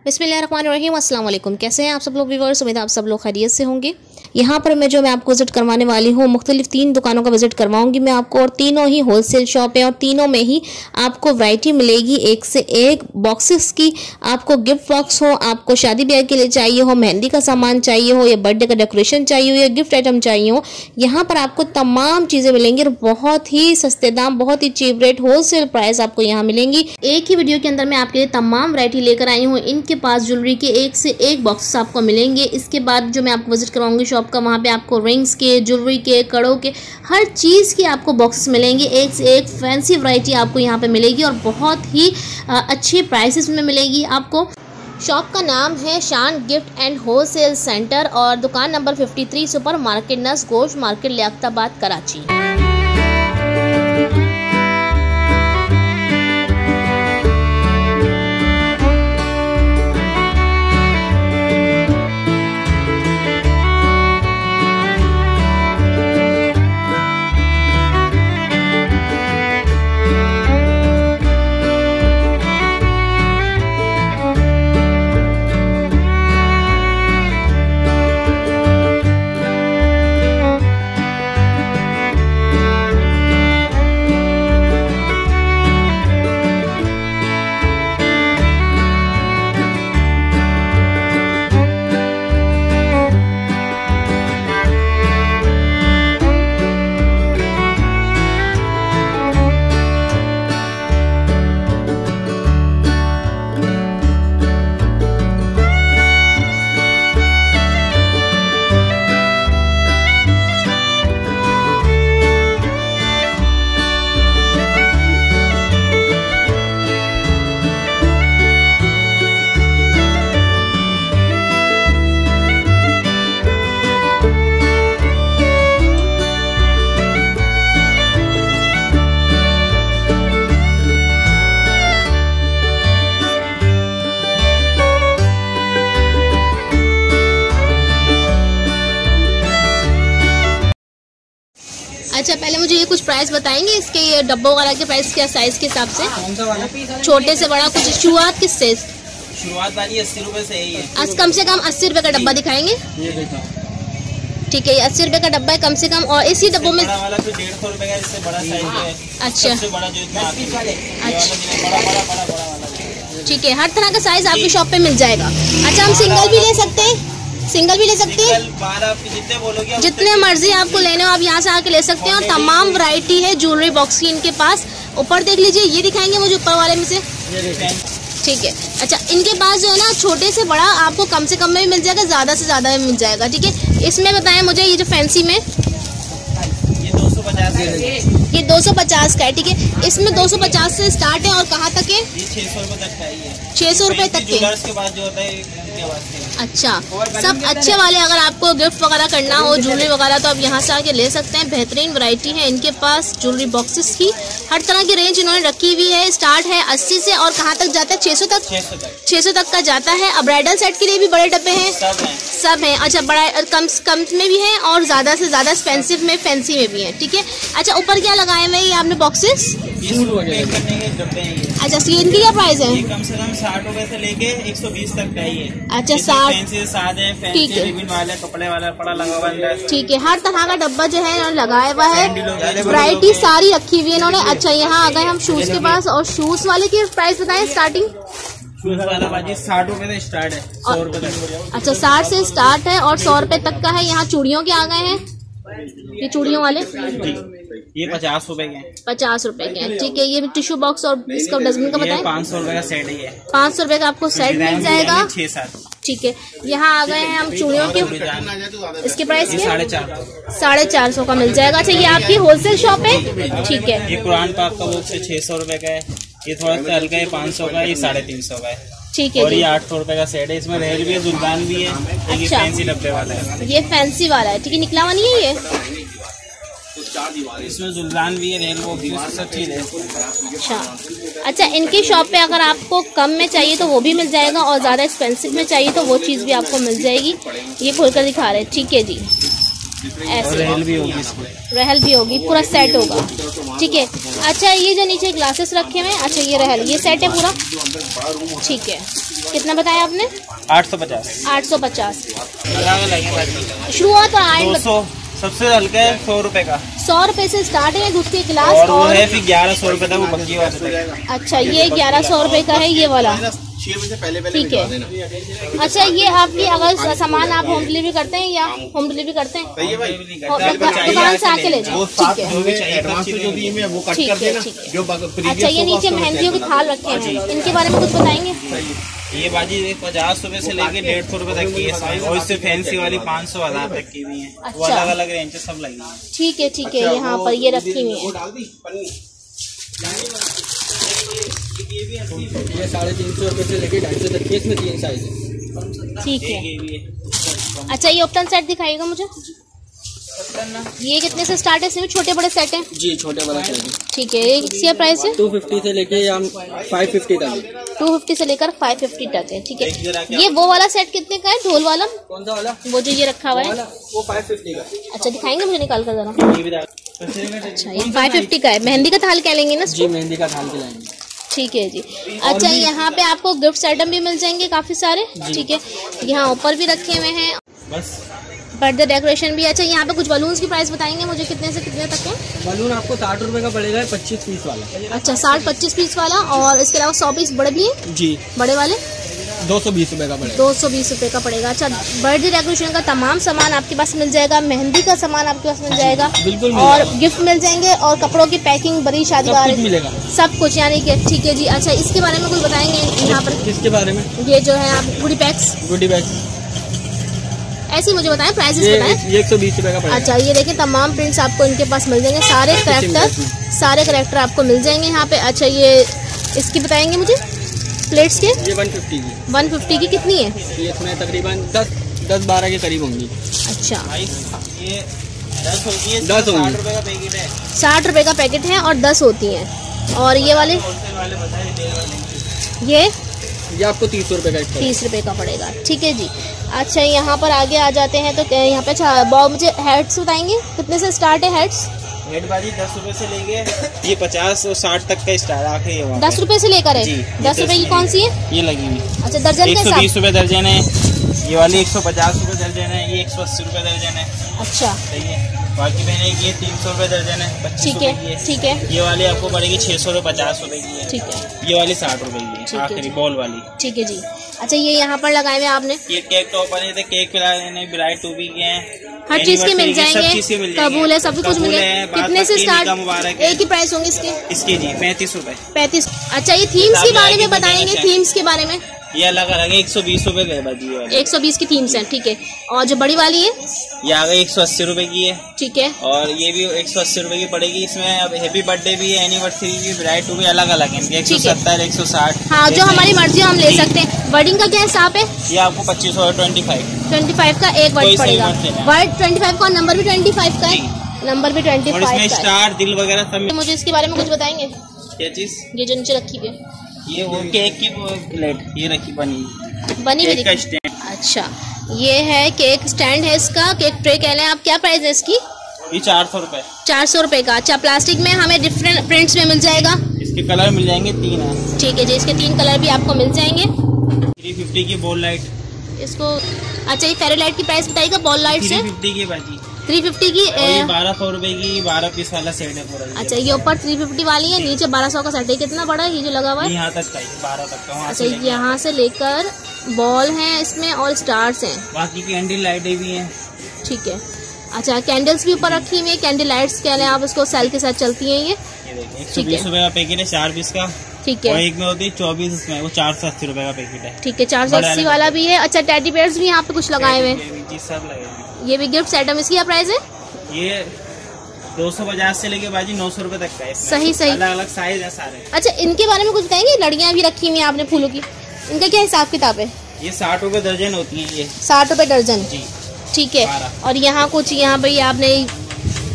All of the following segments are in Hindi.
बिस्मिल्लाहिर्रहमानिर्रहीम, अस्सलाम वालेकुम। कैसे हैं आप सब लोग व्यूअर्स? उम्मीद है आप सब लोग खैरियत से होंगे। यहाँ पर मैं आपको विज़िट करवाने वाली हूँ, मुख्तलिफ 3 दुकानों का विज़िट करवाऊंगी मैं आपको, और तीनों ही होलसेल शॉप है और तीनों में ही आपको वैरायटी मिलेगी एक से एक बॉक्सेस की। आपको गिफ्ट बॉक्स हो, आपको शादी ब्याह के लिए चाहिए हो, मेहंदी का सामान चाहिए हो, या बर्थडे का डेकोरेशन चाहिए हो, या गिफ्ट आइटम चाहिए हो, यहाँ पर आपको तमाम चीज़ें मिलेंगी और बहुत ही सस्ते दाम, बहुत ही चीप रेट, होलसेल प्राइस आपको यहाँ मिलेंगी। एक ही वीडियो के अंदर मैं आपके लिए तमाम वैरायटी लेकर आई हूँ। इनके पास ज्वेलरी के एक से एक बॉक्सेस आपको मिलेंगे। इसके बाद जो मैं आपको विजिट करवाऊंगी शॉप का, वहाँ पे आपको रिंग्स के, ज्वेलरी के, कड़ों के, हर चीज़ के आपको बॉक्सेस मिलेंगे। एक से एक फैंसी वैरायटी आपको यहाँ पे मिलेगी और बहुत ही अच्छे प्राइसेस में मिलेगी आपको। शॉप का नाम है शान गिफ्ट एंड होलसेल सेंटर और दुकान नंबर 53 सुपर मार्केट, नस गोश्त मार्केट, लियाकताबाद, कराची। अच्छा, पहले मुझे ये कुछ प्राइस बताएंगे इसके, ये डब्बों वाला के प्राइस क्या, साइज के हिसाब से? छोटे से बड़ा कुछ शुरुआत किससे? शुरुआत वाली 80 रुपए से ही है। आज कम से कम 80 रुपए का डब्बा दिखाएंगे। ठीक है, ये 80 रुपए का डब्बा है कम से कम। और इसी डब्बों में बड़ा वाला फिर 150 रुपए का, इससे बड़ा साइज है। अच्छा, सबसे बड़ा जो इतना बड़ा ठीक है, हर तरह का साइज आपकी शॉप पे मिल जाएगा। अच्छा, हम सिंगल भी ले सकते हैं? सिंगल भी ले सकते हैं, जितने बोलोगे जितने मर्जी आपको लेने हो आप यहाँ से आके ले सकते हैं। और तमाम वैरायटी है ज्वेलरी बॉक्स की इनके पास। ऊपर देख लीजिए, ये दिखाएंगे मुझे ऊपर वाले में से। ठीक है, अच्छा, इनके पास जो है ना छोटे से बड़ा आपको कम से कम में भी मिल जाएगा, ज़्यादा से ज़्यादा में मिल जाएगा। ठीक है, इसमें बताएं मुझे ये जो फैंसी में, ये 250 का है। ठीक है, इसमें 250 से स्टार्ट है और कहाँ तक है? 600 रुपए तक का ही है। 600 रुपए तक के बाद जो होता है। अच्छा, सब अच्छे वाले अगर आपको गिफ्ट वगैरह करना हो, ज्वेलरी वगैरह, तो आप यहाँ से आके ले सकते हैं। बेहतरीन वैरायटी है इनके पास ज्वेलरी बॉक्सेस की। हर तरह की रेंज इन्होंने रखी हुई है। स्टार्ट है 80 से और कहाँ तक जाता है? 600 तक। 600 तक का जाता है। अब ब्राइडल सेट के लिए भी बड़े डब्बे हैं, सब हैं। अच्छा, बड़ा कम में भी है और ज़्यादा से ज़्यादा एक्सपेंसिव में, फैंसी में भी है। ठीक है, अच्छा, ऊपर क्या लगाए हुए हैं आपने बॉक्सेस? अच्छा, इनकी क्या प्राइस है? कम से कम 60 रुपए से लेके 120 तक का ही है। अच्छा, 60। ठीक है, वाले कपड़े वाला पड़ा लगा हुआ है। ठीक है, हर तरह का डब्बा जो है इन्होंने लगाया हुआ है, वैरायटी सारी रखी हुई है इन्होंने। अच्छा, यहाँ आ गए हम शूज के पास, और शूज वाले की प्राइस बताएं स्टार्टिंग। शूज वाला बाजी 60 रुपए से स्टार्ट है, 100 रुपए तक। अच्छा, 60 से स्टार्ट है और 100 रुपए तक का है। यहाँ चूड़ियों के आ गए हैं, ये चूड़ियों वाले, ये 50 रुपए के हैं। 50 रुपए के हैं। ठीक है, ये टिश्यू बॉक्स और इसका डस्टबिन का बताएं। 500 रुपए का सेट है। 500 रुपए का आपको सेट मिल जाएगा। 6-7। ठीक है, यहाँ आ गए हैं हम चूड़ियों के, इसके प्राइस के 450 का मिल जाएगा। अच्छा, ये आपकी होलसेल शॉप है? ठीक है, ये कुरान पाक का बॉक्स 600 रुपए का है। ये थोड़ा सा हल्का है, 500 का है। ये 350 का है। ठीक है, और ये 800 रुपए का सेट है। इसमें रेल भी है, जुल्दान भी है। अच्छा, फैंसी डब्बे वाला है, ये फैंसी वाला है। ठीक है, निकला हुआ नहीं है ये? इसमें जुल्दान भी है, रेल वो भी, सब चीज है। अच्छा, इनकी शॉप पे अगर आपको कम में चाहिए तो वो भी मिल जाएगा, और ज़्यादा एक्सपेंसिव में चाहिए तो वो चीज़ भी आपको मिल जाएगी। ये खोलकर दिखा रहे हैं। ठीक है जी, और ऐसे रहल भी होगी इसमें। रहल भी होगी, पूरा सेट होगा। ठीक है। अच्छा ये जो नीचे ग्लासेस रखे हुए हैं, अच्छा ये रहल, ये सेट है पूरा। ठीक है, कितना बताया आपने? 850। 850 लगेगा। शुरुआत और आठ 200 सबसे हल्का है, 100 रुपए का। 100 रुपए से स्टार्ट है दूध के गिलास। और वो है फिर 1100 रुपए तक, वो बग्गी वाला। अच्छा ये 1100 रुपए का है ये वाला। ठीक है। अच्छा ये आपकी अगर सामान आप होम डिलीवरी करते हैं या होम डिलीवरी करते हैं? दुकान से आके ले जाओ। ठीक है, ठीक है। अच्छा ये नीचे मेहंदियों की थाल रखे हैं, इनके बारे में कुछ बताएंगे? ये बाजी 50 रुपए से लेके 150 रुपए तक की है, और इससे फैंसी वाली 500 1000 तक की भी है। वो अच्छा। अलग अलग रेंज सब लगी है। ठीक है, ठीक है। यहाँ पर ये रखी हुई है। ये 350 रुपए से लेके 250 तक की, इसमें 3 साइज है। ठीक है। अच्छा ये ओपन सेट दिखाइएगा मुझे। ये कितने से स्टार्ट है? इसमें छोटे बड़े सेट हैं? जी छोटे बड़ा साइज है। ठीक है। ये इसका प्राइस है? 250 से लेके 550 तक। 250 से लेकर 550 तक है। ठीक है। ये वो वाला सेट कितने का है, ढोल वाला? कौन सा वाला? वो जो ये रखा हुआ है वो 550 का। अच्छा दिखाएंगे मुझे निकाल कर जरा। अच्छा ये 550 का है। मेहंदी का थाल क्या लेंगे ना? जी मेहंदी का थाल के लाएंगे। ठीक है जी। अच्छा यहाँ पे आपको गिफ्ट आइटम भी मिल जाएंगे काफी सारे। ठीक है। यहाँ ऊपर भी रखे हुए हैं बस बर्थडे डेकोरेशन भी। अच्छा यहाँ पे कुछ बलून्स की प्राइस बताएंगे मुझे, कितने से कितने तक है? बलून आपको 60 रुपए का पड़ेगा, 25 पीस वाला। अच्छा 60-25 पीस वाला। और इसके अलावा 100 पीस बड़े भी हैं? जी बड़े वाले 220 रुपए का पड़ेगा। 220 रुपए का पड़ेगा। अच्छा बर्थडे डेकोरेशन का तमाम सामान आपके पास मिल जाएगा, मेहंदी का सामान आपके पास मिल जाएगा, बिल्कुल और गिफ्ट मिल जाएंगे, और कपड़ों की पैकिंग, बड़ी शादी का मिलेगा सब कुछ, यानी कि ठीक है जी। अच्छा इसके बारे में कुछ बताएंगे यहाँ पर? किसके बारे में? ये जो है आप गुडी पैक्स, गुडी बैग ऐसे ही मुझे बताएं, प्राइसेस बताएं। ये 120 रुपए का पड़ेगा। अच्छा ये देखिए तमाम प्रिंट्स आपको इनके पास मिल जाएंगे, सारे करेक्टर आपको मिल जाएंगे यहाँ पे। अच्छा ये इसकी बताएंगे मुझे प्लेट्स के? ये 150 की। 150 की कितनी है? ये इसमें तकरीबन 10-12 के करीब होंगी। अच्छा ये 10 होगी है, 10 होगी। 60 रुपए का पैकेट है। 60 रुपए का पैकेट है और 10 होती हैं। और ये वाले ये आपको 30 रुपए का 30 रुपए का पड़ेगा। ठीक है जी। अच्छा यहाँ पर आगे आ जाते हैं तो यहाँ पे मुझे हेड्स बताएंगे कितने से स्टार्ट है? हेड्स हेड बाजी 10 रुपए से लेके ये 50 और 60 तक का स्टार आखिरी है। 10 रुपए से लेकर है? जी, 10 रुपए की कौन सी है? ये लगी हुई। अच्छा दर्जन के हिसाब? 120 रुपए दर्जन है। ये वाली 150 रुपए दर्जन है। ये 180 रुपए दर्जन है। अच्छा सही है। बाकी बहने ये 300 रुपए दर्जन है, 25 ठीक रुपए की है, ठीक है। ये वाली आपको पड़ेगी 600 रुपए, 50 रुपए की है। ठीक है। ये वाली 60 रुपए की ठीक है, है आखिरी जी। बॉल वाली। ठीक है जी। अच्छा ये यहाँ पर लगाए हुए आपने ये केक टॉपर है, केक पिलाने ब्राइट टूबी के हैं, हर चीज के मिल जाएंगे, सब चीज के मिल जाएंगे। कबूल है, सब कुछ मिल जाएगा। कितने से स्टार्ट? मुबारक एक ही प्राइस होंगे इसके? इसके जी 35 रुपए। 35। अच्छा ये थीम्स के बारे में बताएंगे, थीम्स के बारे में? ये अलग अलग है, 120 रुपए दे बाजी वाली। 120 की थीम्स हैं। ठीक है। और जो बड़ी वाली है ये आ गई 180 रुपए की है। ठीक है। और ये भी 180 रुपए की पड़ेगी। इसमें अब हैप्पी बर्थडे भी है, एनिवर्सरी भी, ब्राइट भी अलग अलग है। 170, 160। हाँ जो हमारी मर्जी हम ले सकते हैं। वर्डिंग का क्या हिसाब है? ये आपको 25 और 25 का एक वर्ड पड़ेगा। वर्ड 25 का, नंबर भी 25 का है, नंबर भी 25 और का इसमें है। स्टार दिल वगैरह सब। मुझे इसके बारे में कुछ बताएंगे? क्या चीज? ये जो नीचे रखी हुई है ये वो केक की प्लेट ये रखी बनी हुई केक का दिखी। स्टैंड। अच्छा ये है केक स्टैंड है इसका, केक ट्रे कह लें आप। क्या प्राइस है इसकी? ये 400 रुपए। 400 रुपए का। अच्छा प्लास्टिक में हमें डिफरेंट प्रिंट्स में मिल जाएगा? इसके कलर मिल जाएंगे 3 है। ठीक है जी। इसके 3 कलर भी आपको मिल जाएंगे। 350 की बॉल लाइट इसको। अच्छा ये फेरी लाइट की प्राइस बताइएगा बॉल लाइट से? 350 की बाजी। 350 की। ये 1200 रुपए की 12 पीस वाला सेट है पूरा। अच्छा ये ऊपर 350 वाली है, नीचे 1200 का सेट है। कितना बड़ा है ये जो लगा हुआ है? यहाँ तक का 12 तक का। अच्छा यहाँ से लेकर बॉल हैं इसमें और स्टार्स हैं। बाकी कैंडल लाइटें भी हैं। ठीक है। अच्छा कैंडल्स भी ऊपर रखी हुई है, कैंडल लाइट्स कह लें आप इसको, सेल के साथ चलती हैं ये। देखिए 120 रुपए का पैकेट है 4 पीस का। ठीक और है। एक में होती है 24, उसमें वो 480 रुपए का पैकेट है। ठीक है 480 वाला भी है। अच्छा टेडी बेयर्स भी यहाँ पे कुछ लगाए हुए हैं, ये सब लगे। ये भी गिफ्ट आइटम। इसकी क्या प्राइस है? ये 250 से लेके बाजी 900 रुपए तक का है। सही सही। अलग अलग साइज है सारे। अच्छा इनके बारे में कुछ बताएंगे? लड़ियाँ भी रखी हुई हैं आपने फूलों की, इनका क्या हिसाब किताब है? ये 60 रुपए दर्जन होती है। ये 60 रुपए दर्जन। जी। ठीक है। और यहाँ कुछ यहाँ पे आपने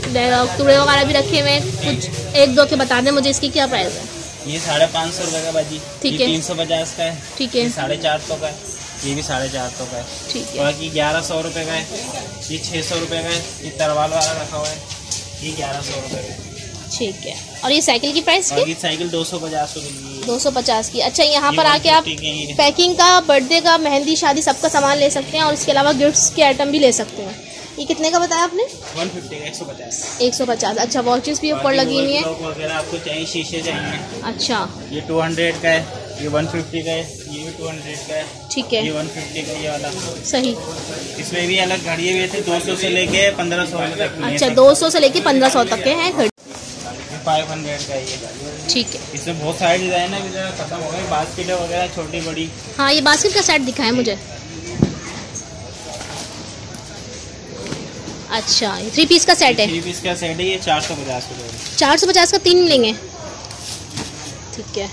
टुकड़े वगैरह भी रखे हुए हैं, कुछ 1-2 के बता दें मुझे इसकी क्या प्राइस है? ये 550 रुपए का बाजी। ठीक है। 350 का है। ठीक है। 450 का है। ये भी 450 का है। ठीक है। बाकी 1100 रुपये का है, ये 600 रुपये का है, ये तरवाल वाला रखा हुआ है, ये 1100 रुपये का है। ठीक है। और ये साइकिल की प्राइस और ये साइकिल 250 रुपये की, 250 की। अच्छा, यहाँ पर आके आप पैकिंग का, बर्थडे का, मेहंदी, शादी सबका सामान ले सकते हैं और इसके अलावा गिफ्ट्स के आइटम भी ले सकते हैं। ये कितने का बताया आपने? 150 का, 150। 150। अच्छा, वॉचेस भी ऊपर लगी हुई है वगैरह आपको चाहिए, शीशे चाहिए। अच्छा, ये 200 का है, ये 150 का है, ये भी 200 का है। ठीक है, ये 150 का, ये वाला सही। इसमें भी अलग घड़ियाँ भी थे, 200 से लेके 1500 तक। अच्छा, 200 से लेके 1500 तक के हैं घड़ी। 500 का ये। ठीक है। इसमें बहुत सारे डिजाइन है, खत्म हो गए। बास्केट वगैरह छोटी बड़ी। हाँ, ये बास्केट का सेट दिखाएं मुझे। अच्छा, ये 3 पीस का सेट है। 3 पीस का सेट है, ये 450 रुपये। 450 का 3 मिलेंगे। ठीक है।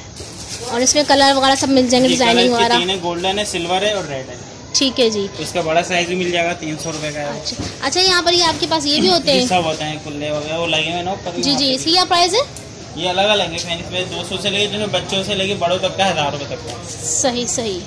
और इसमें कलर वगैरह सब मिल जाएंगे, डिजाइनिंग वगैरह। 3 है, गोल्डन है, सिल्वर है और रेड है। ठीक है जी। इसका बड़ा साइज भी मिल जाएगा, 300 रुपये का है। अच्छा, यहाँ पर ये आपके पास ये भी होते हैं? सब होते हैं, कुल्ले वगैरह वो लगे हुए ना ऊपर। जी जी। इसकी क्या प्राइस है? ये अलग अलग है, फैंस में 200 से लेके, जो बच्चों से लेके बड़ों तक का 1000 रुपये तक का। सही सही।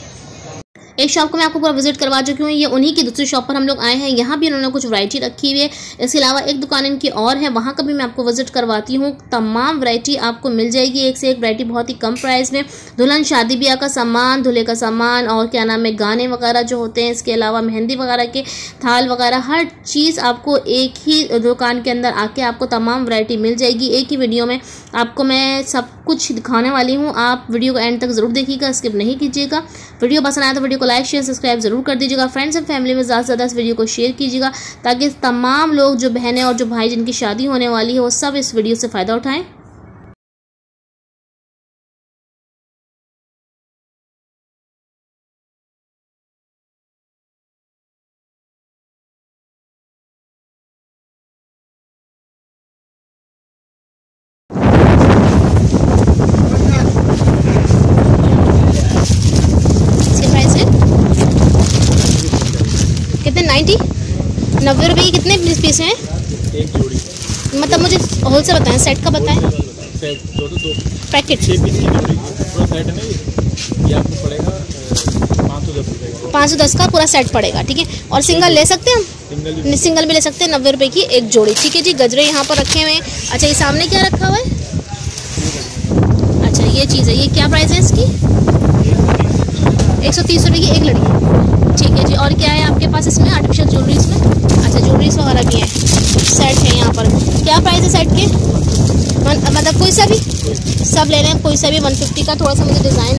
एक शॉप को मैं आपको पूरा विजिट करवा चुकी हूँ। ये उन्हीं की दूसरी शॉप पर हम लोग आए हैं। यहाँ भी उन्होंने कुछ वैरायटी रखी हुई है। इसके अलावा एक दुकान इनकी और है, वहाँ का भी मैं आपको विजिट करवाती हूँ। तमाम वैरायटी आपको मिल जाएगी, एक से एक वैरायटी बहुत ही कम प्राइस में। दुल्हन शादी ब्याह का सामान, दूल्हे का सामान और क्या नाम है, गाने वगैरह जो होते हैं, इसके अलावा मेहंदी वगैरह के थाल वगैरह, हर चीज़ आपको एक ही दुकान के अंदर आके आपको तमाम वैरायटी मिल जाएगी। एक ही वीडियो में आपको मैं सब कुछ दिखाने वाली हूँ। आप वीडियो को एंड तक ज़रूर देखिएगा, स्किप नहीं कीजिएगा। वीडियो पसंद आया तो वीडियो को लाइक, शेयर, सब्सक्राइब जरूर कर दीजिएगा। फ्रेंड्स एंड फैमिली में ज़्यादा से ज़्यादा इस वीडियो को शेयर कीजिएगा, ताकि तमाम लोग, जो बहनें और जो भाई जिनकी शादी होने वाली है, वो सब इस वीडियो से फ़ायदा उठाएं। कितने? 90 रुपये की कितने पीस हैं? एक जोड़ी। मतलब मुझे होल से बताएं, सेट का बताएं। सेट दो पैकेट 6 पीस की जोड़ी, पूरा सेट नहीं, ये आपको पड़ेगा 510 रुपये का। 510 का पूरा सेट पड़ेगा। ठीक है। और सिंगल ले सकते हैं हम? सिंगल भी ले सकते हैं। 90 रुपये की एक जोड़ी। ठीक है जी। गजरे यहाँ पर रखे हुए हैं। अच्छा, ये सामने क्या रखा हुआ है? अच्छा, ये चीज़ है। ये क्या प्राइस है इसकी? 130 रुपये की एक लड़की। ठीक है जी। और क्या है आपके पास इसमें? आर्टिफिशियल ज्वेलरी इसमें? अच्छा, ज्वेलरीज वगैरह भी हैं। सेट है यहाँ पर। क्या प्राइस है सेट के? मतलब कोई सा भी? सब ले लें, कोई सा भी। 150 का। थोड़ा सा मुझे डिज़ाइन।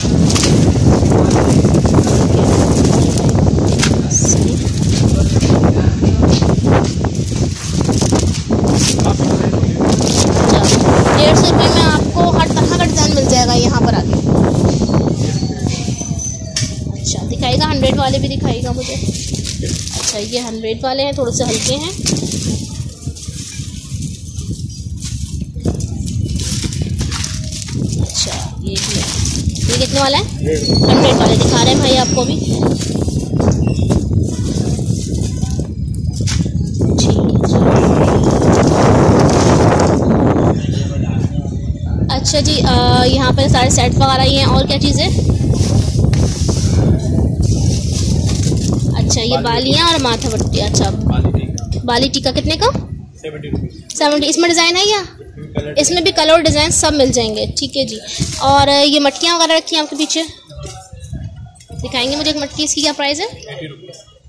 अच्छा, 150 रुपये में आपको हर तरह का डिज़ाइन मिल जाएगा यहाँ पर आके। अच्छा, दिखाएगा 100 वाले भी दिखाएगा मुझे। अच्छा, ये 100 वाले हैं, थोड़े से हल्के हैं। अच्छा, ये भी है। ये कितने वाला है? 100 वाले दिखा रहे हैं भाई आपको भी। अच्छा जी। यहाँ पर सारे सेट वगैरह ही हैं। और क्या चीज़ है? अच्छा, ये बालियाँ और माथा पट्टी। अच्छा, बाली टीका कितने का? 70। इसमें डिज़ाइन है क्या? इसमें भी कलर डिज़ाइन सब मिल जाएंगे। ठीक है जी। और ये मटकियाँ वगैरह रखी हैं आपके पीछे, दिखाएंगे मुझे एक मटकी। इसकी क्या प्राइस है?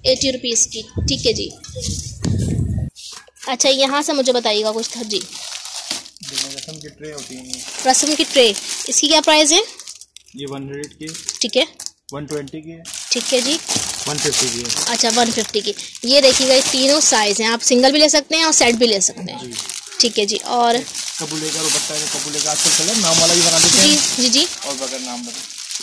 80 रुपीज़ की। ठीक है जी। अच्छा, यहाँ से मुझे बताइएगा कुछ जी। रसम की ट्रे होती है। रसम की ट्रे, इसकी क्या प्राइस है? ये 100 की। ठीक है। 120 की है। ठीक है जी। 150 की है। अच्छा, 150 की। ये देखिएगा, ये तीनों साइज़ हैं। आप सिंगल भी ले सकते हैं और सेट भी ले सकते हैं। ठीक है जी। और कबूले का दुपट्टा है, कबूले का आजकल चल रहा है, नाम वाला भी बना देते हैं। जी जी। और बगैर नाम बने।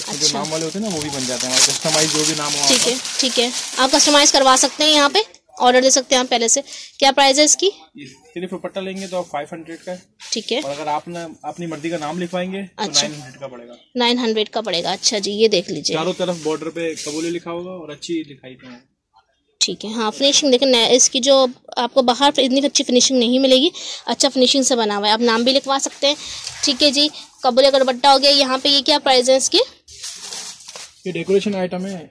अच्छा। जो नाम वाले होते हैं ना, वो भी बन जाते हैं हमारे, कस्टमाइज जो भी नाम हो। ठीक है। ठीक है। आप कस्टमाइज़ करवा सकते हैं, यहाँ पे ऑर्डर दे सकते हैं आप पहले से। क्या प्राइस है इसकी? सिर्फ दुपट्टा लेंगे तो 500 का है। ठीक है। और अगर आपने अपनी मर्जी का नाम लिखवाएंगे तो 900 का पड़ेगा। 900 का पड़ेगा। अच्छा जी, ये देख लीजिए। चारों तरफ बॉर्डर पे कबूले लिखा होगा और अच्छी लिखाई है। ठीक है। हाँ, फिनिशिंग देखें, इसकी जो आपको बाहर इतनी अच्छी फिनिशिंग नहीं मिलेगी, अच्छा फिनिशिंग से बना हुआ है। आप नाम भी लिखवा सकते हैं। ठीक है जी। कबूले का दुपट्टा हो गया। यहाँ पे ये क्या प्राइस है इसकी? ये डेकोरेशन आइटम है,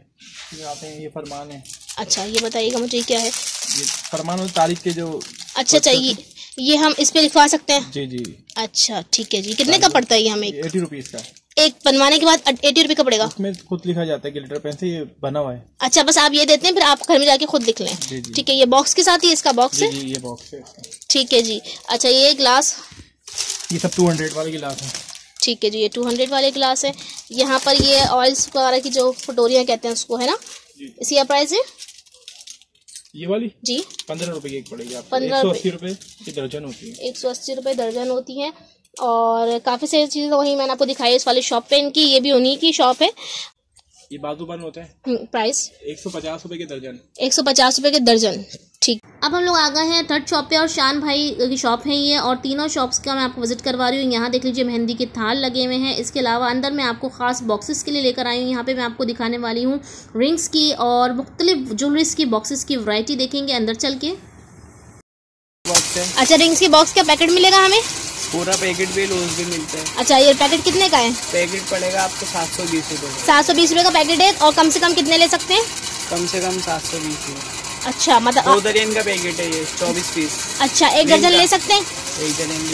आते हैं, ये फरमान है। अच्छा ये बताइएगा मुझे क्या है ये फरमान और तारीख के जो। अच्छा चाहिए, ये हम इस पे लिखवा सकते हैं? जी जी। अच्छा ठीक है जी। कितने का पड़ता है ये हमें? 80 रुपीज का। एक बनवाने के बाद 80 रुपए का पड़ेगा? उसमें खुद लिखा जाता है, ग्लिटर पेन से ये बना हुआ है। अच्छा बस आप ये देते हैं, फिर आप घर में जाके खुद लिख लें? ठीक है। ये बॉक्स के साथ ही इसका बॉक्स है? जी ये बॉक्स है। ठीक है जी। अच्छा ये ग्लास, ये सब 200 वाले गिलास है। ठीक है जी, ये 200 वाले गिलास है। यहाँ पर ये ऑयल्स वगैरह की जो कटोरियाँ कहते हैं उसको, है ना, इसी का प्राइस है? ये वाली जी 15 रुपए की एक पड़ेगी आपको। 180 रुपए की दर्जन होती है। 180 रुपए दर्जन होती है। और काफ़ी सारी चीज़ें वही मैंने आपको दिखाई इस वाली शॉप पे इनकी, ये भी उन्हीं की शॉप है। ये बाजू बन होता है। प्राइस 150 रुपए के दर्जन। 150 रुपए के दर्जन। ठीक। अब हम लोग आ गए हैं थर्ड शॉप पे, और शान भाई की शॉप है ये, और तीनों शॉप्स का मैं आपको विजिट करवा रही हूँ। यहाँ देख लीजिए मेहंदी के थाल लगे हुए हैं। इसके अलावा अंदर मैं आपको खास बॉक्सेस के लिए लेकर आई हूँ। यहाँ पे मैं आपको दिखाने वाली हूँ रिंग्स की और मुख्तलिफ ज्वेलरीज की बॉक्सेस की वैरायटी देखेंगे अंदर चल के। अच्छा रिंग्स के बॉक्स का पैकेट मिलेगा हमें? पूरा पैकेट भी लूज भी मिलता है। अच्छा ये पैकेट कितने का है? पैकेट पड़ेगा आपको 720 रुपए। 720 रुपए का पैकेट है। और कम से कम कितने ले सकते हैं? कम से कम 720। अच्छा मतलब 2 दर्जन का पैकेट है ये, 24 पीस। अच्छा 1 दर्जन ले सकते हैं?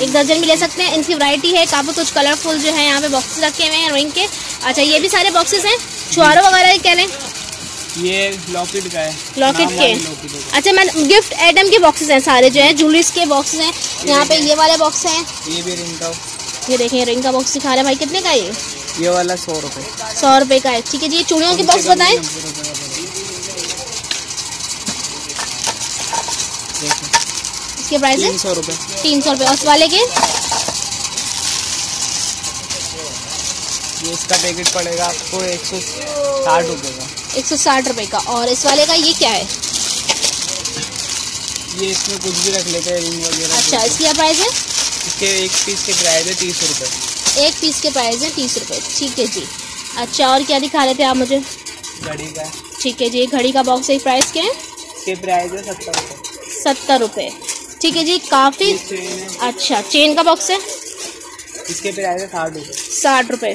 1 दर्जन भी ले सकते हैं। इनकी वैरायटी है काफ़ी कुछ कलरफुल जो है यहाँ पे बॉक्सेस रखे हुए हैं रिंग के। अच्छा ये भी सारे बॉक्सेस हैं, छुआरों वगैरह कह लें? ये लॉकेट का है। लॉकेट के? अच्छा मैं गिफ्ट आइटम के बॉक्सेस हैं सारे जो हैं, ज्वेलरीज के बॉक्सेस हैं। यहाँ पे ये वाले बॉक्स हैं। ये भी रिंग का। ये देखिए रिंग का बॉक्स दिखा रहे हैं भाई। कितने का है ये वाला? 100 रुपए। 100 रुपए का है। ठीक है जी। चूड़ियों के बॉक्स बताएं। इसके प्राइस है 300 रुपए। 300 रुपए। और इस वाले के? ये इसका पैकेट पड़ेगा आपको 160 रुपए का। 160 रुपए का। और इस वाले का ये क्या है? ये इसमें कुछ भी रख लेते हैं, रिंग वगैरह। अच्छा इसकी क्या प्राइस है? इसके एक पीस के प्राइस है 30 रुपए। एक पीस के प्राइस है 30 रुपए। ठीक है जी। अच्छा और क्या दिखा रहे थे आप मुझे? घड़ी का। ठीक है जी। घड़ी का बॉक्स है, प्राइस क्या है? इसके प्राइस है 70 रुपए। 70 रुपए। ठीक है जी। काफ़ी। अच्छा चेन का बॉक्स है? इसके प्राइस है 60 रुपए। 60 रुपए।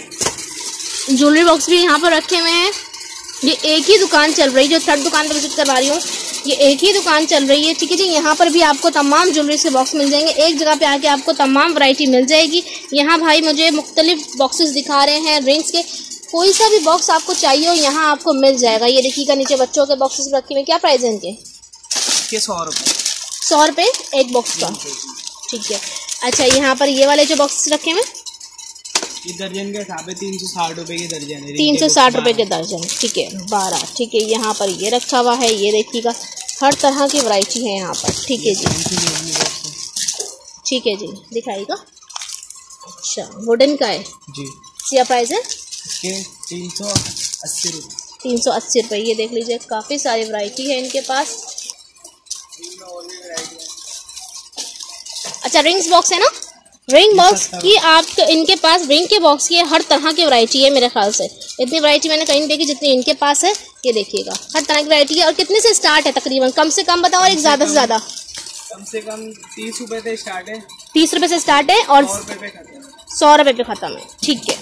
ज्वेलरी बॉक्स भी यहाँ पर रखे हुए हैं। ये एक ही दुकान चल रही है, जो थर्ड दुकान पर विजिट करवा रही हूँ, ये एक ही दुकान चल रही है। ठीक है जी। यहाँ पर भी आपको तमाम ज्वेलरी के बॉक्स मिल जाएंगे। एक जगह पे आके आपको तमाम वैरायटी मिल जाएगी। यहाँ भाई मुझे मुख्तलिफ बॉक्सेस दिखा रहे हैं रिंग्स के। कोई सा भी बॉक्स आपको चाहिए हो यहाँ आपको मिल जाएगा। ये देखिएगा नीचे बच्चों के बॉक्सेस रखे हुए। क्या प्राइस है इनके? इसके 100 रुपए। 100 रुपये एक बॉक्स का। ठीक है। अच्छा यहाँ पर ये वाले जो बॉक्सेस रखे हुए, ये दर्जन के हिसाब से 360 रुपए की दर्जन है। 360 रुपए के दर्जन। ठीक है 12। ठीक है। यहाँ पर ये रखा हुआ है, ये देखिएगा हर तरह की वैरायटी है यहाँ पर। ठीक है जी। ठीक है जी दिखाइएगा। अच्छा वुडन का है जी। क्या प्राइस है? इसके 380 रुपए। 380 रुपये। ये देख लीजिए काफ़ी सारी वैरायटी है इनके पास। अच्छा रिंग्स बॉक्स है ना? रिंग बॉक्स की आप इनके पास रिंग के बॉक्स की हर तरह की वैरायटी है मेरे ख्याल से। इतनी वैरायटी मैंने कहीं नहीं देखी जितनी इनके पास है। ये देखिएगा हर तरह की वैरायटी है। और कितने से स्टार्ट है तकरीबन? कम से कम बताओ और एक ज़्यादा से ज़्यादा। कम से कम 30 रुपए से स्टार्ट है। 30 रुपए से स्टार्ट है और 100 रुपए पे खत्म है। 100 रुपए पे ख़त्म है। ठीक है।